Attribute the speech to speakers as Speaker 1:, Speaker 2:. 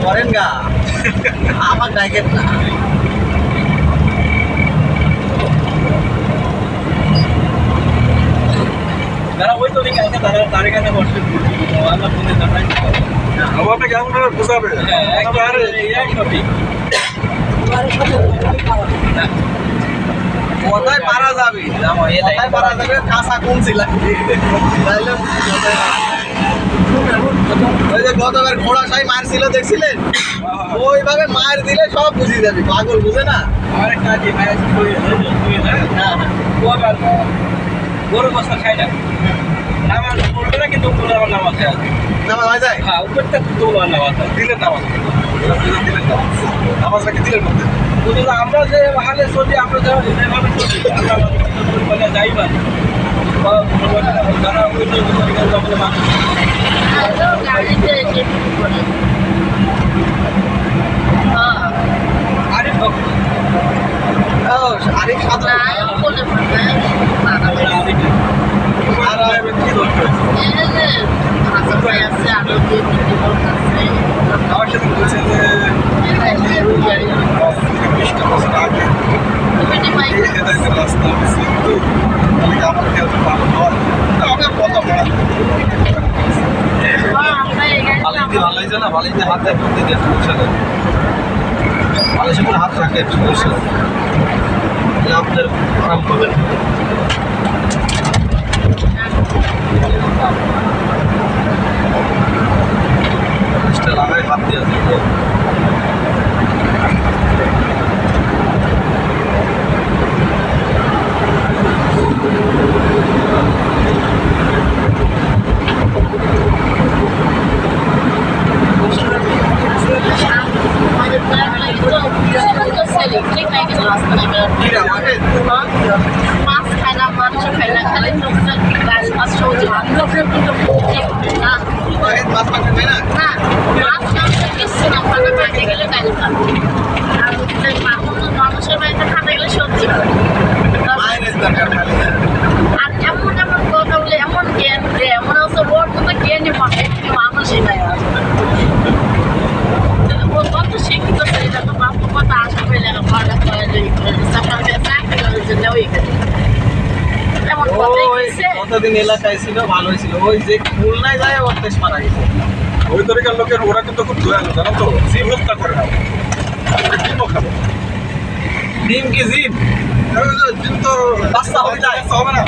Speaker 1: করেন গা আমার ডাকেন না যারা ওই তো কালকে তারা তার এখানে বসে আমার ফোনে জানাই
Speaker 2: আমাকে কেমন করে বুঝাবে
Speaker 1: কোথায় পারা যাবে কোথায় পারা যাবে কাঁচা কোন ছিল ওই যে গতবার ঘোড়া সাই মারছিল দেখছিলেন ওইভাবে মার দিলে সব বুঝিয়ে যাবে পাগল বুঝে না
Speaker 3: গরু বস্তা খাই না নামাজ পড়বে না কিন্তু আমার নামাজ আছে
Speaker 1: নামাজ হয় যায়
Speaker 3: হ্যাঁ উপরটা তোলার নামাজ
Speaker 2: দিলের নামাজ নামাজটাকে দিলের মধ্যে
Speaker 3: বুঝলো আমরা যে হালে চলি আমরা যেভাবে চলি আমরা যাই না যারা ওই সকলে মানুষ আরে
Speaker 1: আরেক সাধারণ
Speaker 2: আর কি দরকার আমার সাথে বলছে যে 20টা বছর আগে এই রাস্তা কিন্তু আমার খেয়াল ভালো হয় আমার কথা বলা
Speaker 1: বালিশ ভালো হয়েছে না বালিশ দিয়ে হাত দেয় করতে দিয়ে সমস্যা নেই বালিশের উপরে হাত রাখে সমস্যা নেই আপনাদের আরাম পাবেন বালিশটা লাগাই হাত দিয়ে আছে
Speaker 4: মাছ খায় না মাংস খায় না খালি মাছ সবজি না
Speaker 1: মাছ মাংস খাই না
Speaker 4: না মাছ মাংস কিছু না খানা খাইতে গেলে ডাল খাবে আর মানুষের বাড়িতে খাতে গেলে সবজি খাবে
Speaker 1: মায়ের দরকার খালি
Speaker 4: আর এমন এমন কথা বলে এমন জ্ঞান দেয় এমন আছে ওর মতো জ্ঞানই মানুষই নাই কত শিক্ষিত ছেলে যত বাপ কত আশা পেলে ঘরটা সরকারকে চাকরি করার জন্য ওই এমন কথাই গেছে
Speaker 1: কতদিন এলাকায় ছিল ভালোই ছিল ওই যে খুলনায় যায় ওর দেশ মারা গেছে
Speaker 2: ওই তরিকার লোকের ওরা কিন্তু খুব দয়ালু জানো তো জীব হত্যা করে না ডিমও খাবে
Speaker 1: ডিম কি জিম
Speaker 2: ডিম তো
Speaker 1: বাচ্চা হয়ে যায়
Speaker 2: হবে না